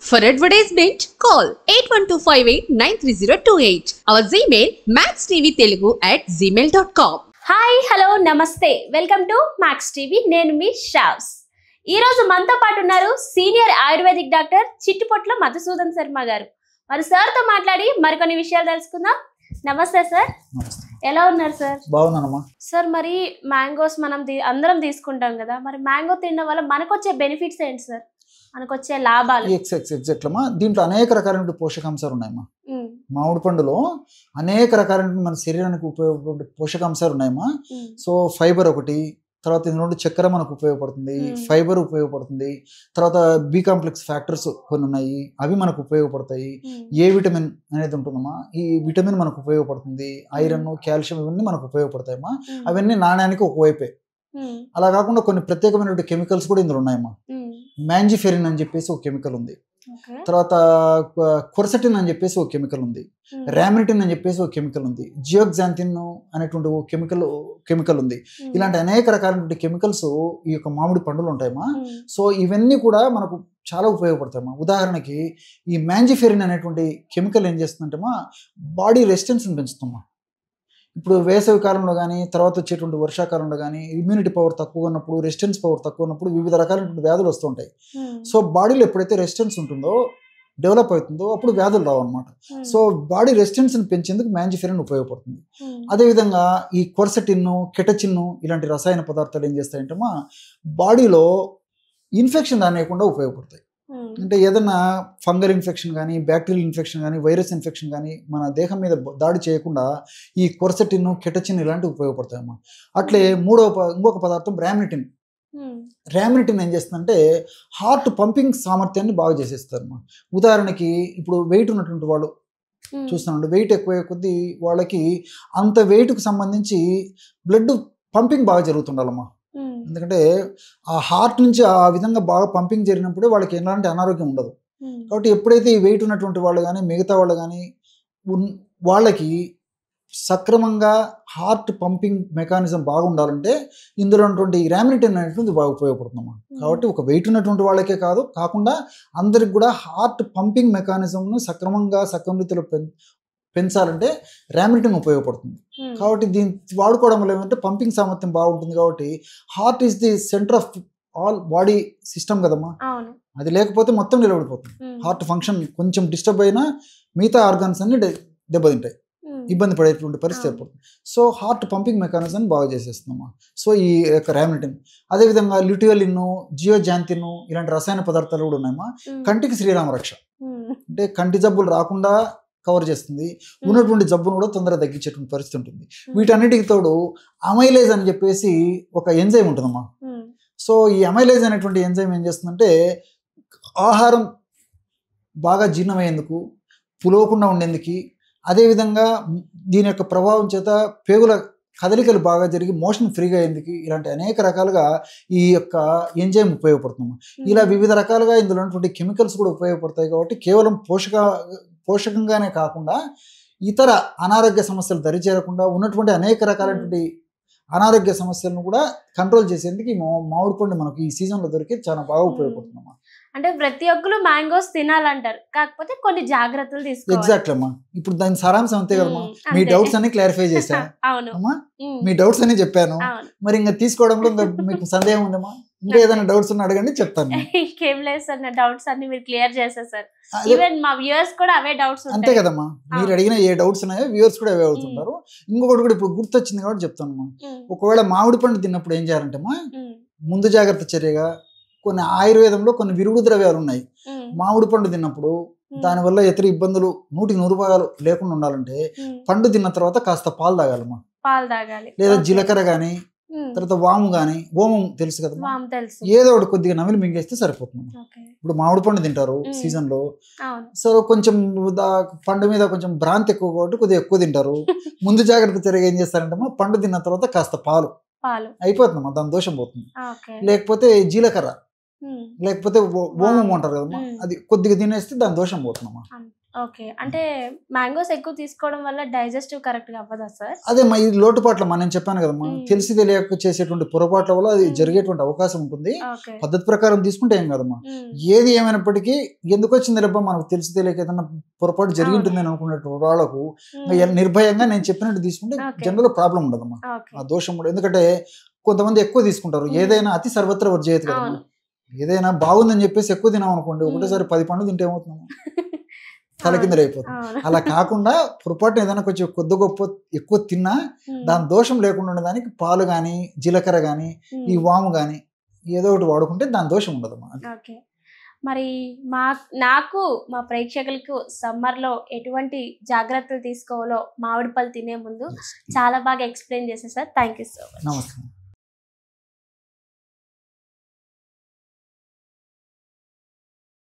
For advertisement, call 8125893028. Our Gmail maxtvtelugu@gmail.com. Hi hello నమస్తే welcome to Max TV. నేను మీ షావ్స్. ఈ రోజు మనతో పాటు ఉన్నారు senior Ayurvedic doctor Chittupotla Madhusudan Sharma garu. మరి సార్తో మాట్లాడి మరికొన్ని విషయాలు తెలుసుకుందాం. నమస్తే సార్. ఎలా ఉన్నారు సార్? బాగున్నానమ్మా. సార్ మరి మ్యాంగోస్ మనం అందరం తీసుకుంటాం కదా, మరి మ్యాంగో తినడం వల్ల మనకు వచ్చే బెనిఫిట్స్ ఏంటి సార్? మనకు వచ్చే లాభాలు? ఎగ్జాక్ట్లమ్మా. దీంట్లో అనేక రకాలైన పోషకాంశాలు ఉన్నాయమ్మా. మామిడి పండులో అనేక రకాలైన మన శరీరానికి ఉపయోగపడే పోషకాంశాలు ఉన్నాయమ్మా. సో ఫైబర్ ఒకటి, తర్వాత ఇందులో చక్కెర మనకు ఉపయోగపడుతుంది, ఫైబర్ ఉపయోగపడుతుంది, తర్వాత బి కాంప్లెక్స్ ఫ్యాక్టర్స్ కొన్ని ఉన్నాయి, అవి మనకు ఉపయోగపడతాయి. ఏ విటమిన్ అనేది ఉంటుందమ్మా, ఈ విటమిన్ మనకు ఉపయోగపడుతుంది. ఐరన్, కాల్షియం ఇవన్నీ మనకు ఉపయోగపడతాయమ్మా. అవన్నీ నాణ్యానికి ఒకవైపే. అలా కాకుండా కొన్ని ప్రత్యేకమైన కెమికల్స్ కూడా ఇందులో ఉన్నాయమ్మా. మ్యాంజిఫెరిన్ అని చెప్పేసి ఒక కెమికల్ ఉంది, తర్వాత కొర్సెటిన్ అని చెప్పేసి ఒక కెమికల్ ఉంది, రామినిటిన్ అని చెప్పేసి ఒక కెమికల్ ఉంది, జియోగ్జాంతిన్ అనేటువంటి ఒక కెమికల్ ఉంది. ఇలాంటి అనేక రకాలైన కెమికల్స్ ఈ యొక్క మామిడి పండులు ఉంటాయమ్మా. సో ఇవన్నీ కూడా మనకు చాలా ఉపయోగపడతాయమ్మా. ఉదాహరణకి ఈ మ్యాంజిఫెరిన్ అనేటువంటి కెమికల్ ఏం చేస్తుందంటేమా, బాడీ రెసిస్టెన్స్ని పెంచుతామా. ఇప్పుడు వేసవి కాలంలో కానీ, తర్వాత వచ్చేటువంటి వర్షాకాలంలో కానీ ఇమ్యూనిటీ పవర్ తక్కువ ఉన్నప్పుడు, రెసిస్టెన్స్ పవర్ తక్కువ ఉన్నప్పుడు వివిధ రకాలైన వ్యాధులు వస్తుంటాయి. సో బాడీలో ఎప్పుడైతే రెసిస్టెన్స్ ఉంటుందో, డెవలప్ అవుతుందో, అప్పుడు వ్యాధులు రావు అనమాట. సో బాడీ రెసిస్టెన్స్ని పెంచేందుకు మ్యాంజిఫెరిన్ ఉపయోగపడుతుంది. అదేవిధంగా ఈ కొర్సెటిన్, కెటచిన్ ఇలాంటి రసాయన పదార్థాలు ఏం చేస్తాయంటే బాడీలో ఇన్ఫెక్షన్ రానియకుండా ఉపయోగపడతాయి. అంటే ఏదైనా ఫంగల్ ఇన్ఫెక్షన్ కానీ, బ్యాక్టీరియల్ ఇన్ఫెక్షన్ కానీ, వైరస్ ఇన్ఫెక్షన్ కానీ మన దేహం మీద దాడి చేయకుండా ఈ కొర్సెటిన్, కెటచిన్ ఇలాంటివి ఉపయోగపడతాయమ్మా. అట్లే ఇంకొక పదార్థం రామినిటిన్. రామినిటిన్ ఏం చేస్తుందంటే హార్ట్ పంపింగ్ సామర్థ్యాన్ని బాగా చేసేస్తారమ్మా. ఉదాహరణకి ఇప్పుడు వెయిట్ ఉన్నటువంటి వాళ్ళు చూస్తున్నాడు, వెయిట్ ఎక్కువ కొద్దీ వాళ్ళకి అంత వెయిట్కి సంబంధించి బ్లడ్ పంపింగ్ బాగా జరుగుతుండాలమ్మా. ఎందుకంటే ఆ హార్ట్ నుంచి ఆ విధంగా బాగా పంపింగ్ జరిగినప్పుడే వాళ్ళకి ఎలాంటి అనారోగ్యం ఉండదు. కాబట్టి ఎప్పుడైతే ఈ వెయిట్ ఉన్నటువంటి వాళ్ళు కానీ, మిగతా వాళ్ళు కానీ వాళ్ళకి సక్రమంగా హార్ట్ పంపింగ్ మెకానిజం బాగుండాలంటే ఇందులో ఉన్నటువంటి రామినిటిన్ అనేటువంటి బాగా ఉపయోగపడుతుందమ్మా. కాబట్టి ఒక వెయిట్ ఉన్నటువంటి వాళ్ళకే కాకుండా అందరికి కూడా హార్ట్ పంపింగ్ మెకానిజంను సక్రమంగా సక్రమరీతిలో పెంచాలంటే రామినిటిన్ ఉపయోగపడుతుంది. కాబట్టి దీన్ని వాడుకోవడం వల్ల ఏమంటే పంపింగ్ సామర్థ్యం బాగుంటుంది. కాబట్టి heart is the centre of all body system కదమ్మా. అది లేకపోతే మొత్తం నిలబడిపోతుంది. హార్ట్ ఫంక్షన్ కొంచెం డిస్టర్బ్ అయినా మిగతా ఆర్గాన్స్ అన్ని దెబ్బతింటాయి, ఇబ్బంది పడేటువంటి పరిస్థితి ఏర్పడుతుంది. సో హార్ట్ పంపింగ్ మెకానిజం బాగా చేసేస్తుందమ్మా. సో ఈ యొక్క రామినిటిన్, అదేవిధంగా ల్యూటియోలిన్, జియోజాంతిన్ ఇలాంటి రసాయన పదార్థాలు కూడా ఉన్నాయమ్మా. కంటికి శ్రీరామ రక్ష, అంటే కంటి జబ్బులు రాకుండా కవర్ చేస్తుంది, ఉన్నటువంటి జబ్బును కూడా తొందరగా తగ్గించేటువంటి పరిస్థితి ఉంటుంది. వీటన్నిటికి తోడు అమైలేజ్ అని చెప్పేసి ఒక ఎంజైమ్ ఉంటుందమ్మా. సో ఈ అమైలేజ్ అనేటువంటి ఎంజైమ్ ఏం చేస్తుందంటే ఆహారం బాగా జీర్ణమయ్యేందుకు, పులవకుండా ఉండేందుకు, అదేవిధంగా దీని యొక్క ప్రభావం చేత పేగుల కదలికలు బాగా జరిగి మోషన్ ఫ్రీగా అయ్యేందుకు ఇలాంటి అనేక రకాలుగా ఈ యొక్క ఎంజైమ్ ఉపయోగపడుతుంది. ఇలా వివిధ రకాలుగా ఇందులో ఉన్నటువంటి కెమికల్స్ కూడా ఉపయోగపడతాయి. కాబట్టి కేవలం పోషకంగానే కాకుండా ఇతర అనారోగ్య సమస్యలు దరిచేరకుండా ఉన్నటువంటి అనేక రకాలైనటువంటి అనారోగ్య సమస్యలను కూడా కంట్రోల్ చేసేందుకు ఈ మామిడి పండు మనకు ఈ సీజన్లో దొరికి చాలా బాగా ఉపయోగపడుతుందమ్మా. అంటే ప్రతి ఒక్కరు మ్యాంగోస్ తినాలంటారు, కాకపోతే కొన్ని జాగ్రత్తలు తీసుకోవాలి. ఎగ్జాక్ట్లీ అమ్మా. ఇప్పుడు దాని సారాంశం అంతే కదమ్మా. మీ డౌట్స్ అన్ని క్లారిఫై చేశా అమ్మా, మీ డౌట్స్ అన్ని చెప్పాను. మరి ఇంకా తీసుకోవడంలో మీకు సందేహం ఉందమ్మా? ఇంకా ఏదైనా డౌట్స్ ఉన్నా అడగండి, చెప్తాను. ఇంకేం లేదు సార్, నా డౌట్స్ అన్ని మీరు క్లియర్ చేసేసారు. ఈవెన్ మా వ్యూవర్స్ కూడా అవే డౌట్స్ అంతే కదమ్మా. మీరు అడిగిన ఏ డౌట్స్ ఉన్నాయో వ్యూవర్స్ కూడా అవే అవుతుంటారు. ఇంకొకటి కూడా ఇప్పుడు గుర్తొచ్చింది కాబట్టి చెప్తానమ్మా. ఒకవేళ మామిడి పండు తిన్నప్పుడు ఏం చేయాలంటే ముందు జాగ్రత్త చర్యగా కొన్ని ఆయుర్వేదంలో కొన్ని విరుగుడు ద్రవ్యాలు ఉన్నాయి. మామిడి పండు తిన్నప్పుడు దానివల్ల ఇతర ఇబ్బందులు 100% లేకుండా ఉండాలంటే పండు తిన్న తర్వాత కాస్త పాలు తాగాలమ్మా. లేదా జీలకర్ర గానీ, తర్వాత వాము గానీ, ఓమం తెలుసు కదా, ఏదో ఒకటి కొద్దిగా నమిలి మింగేస్తే సరిపోతుంది. ఇప్పుడు మామిడి పండు తింటారు సీజన్ లో, సో కొంచెం పండు మీద కొంచెం భ్రాంతి ఎక్కువ కాబట్టి కొద్దిగా ఎక్కువ తింటారు. ముందు జాగ్రత్త చర్యగా ఏం చేస్తారంటే పండు తిన్న తర్వాత కాస్త పాలు అయిపోతుందమ్మా, దాని దోషం పోతుంది. లేకపోతే జీలకర్ర, లేకపోతే ఓమం అంటారు కదమ్మా, అది కొద్దిగా తినేస్తే దాని దోషం పోతుందమ్మా. ఓకే. అంటే మ్యాంగోస్ ఎక్కువ తీసుకోవడం వల్ల డైజెస్టివ్ కరెక్ట్‌గా అవ్వదా సార్? అదే మా ఇది లోటుపాట్ల నేను చెప్పాను కదమ్మా, తెలిసి తెలియక చేసేటువంటి పొరపాట్ల వల్ల అది జరిగేటువంటి అవకాశం ఉంటుంది. ఓకే. పద్ధతి ప్రకారం తీసుకుంటే ఏం కాదమ్మా. ఏది ఏమైనప్పటికీ ఎందుకు వచ్చింది లేబ్బా, మనకు తెలిసి తెలియక ఏదైనా పొరపాటు జరిగి ఉంటుంది అని అనుకున్నట్టు వాళ్ళకు నిర్భయంగా నేను చెప్పినట్టు తీసుకుంటే జనరల్ ప్రాబ్లం ఉండదమ్మా, ఆ దోషం కూడా. ఎందుకంటే కొంతమంది ఎక్కువ తీసుకుంటారు, ఏదైనా అతి సర్వత్ర వర్జయతి కదమ్మా. ఏదైనా బాగుందని చెప్పేసి ఎక్కువ తినాం అనుకోండి, ఒకటేసారి 10 పండ్లు తింటే ఏమవుతుందమ్మా, తల కింద అయిపోతుంది. అలా కాకుండా పొరపాటున ఏదైనా కొంచెం కొద్ది గొప్ప ఎక్కువ తిన్నా దాని దోషం లేకుండా ఉండేదానికి పాలు కానీ జీలకర్ర కానీ ఈ వాము కానీ ఏదో ఒకటి వాడుకుంటే దాని దోషం ఉండదమ్మా. ఓకే. మరి నాకు మా ప్రేక్షకులకు సమ్మర్లో ఎటువంటి జాగ్రత్తలు తీసుకోవాలో మామిడి పళ్ళు తినే ముందు చాలా బాగా ఎక్స్ప్లెయిన్ చేశారు sir. Thank you so much. నమస్కారం.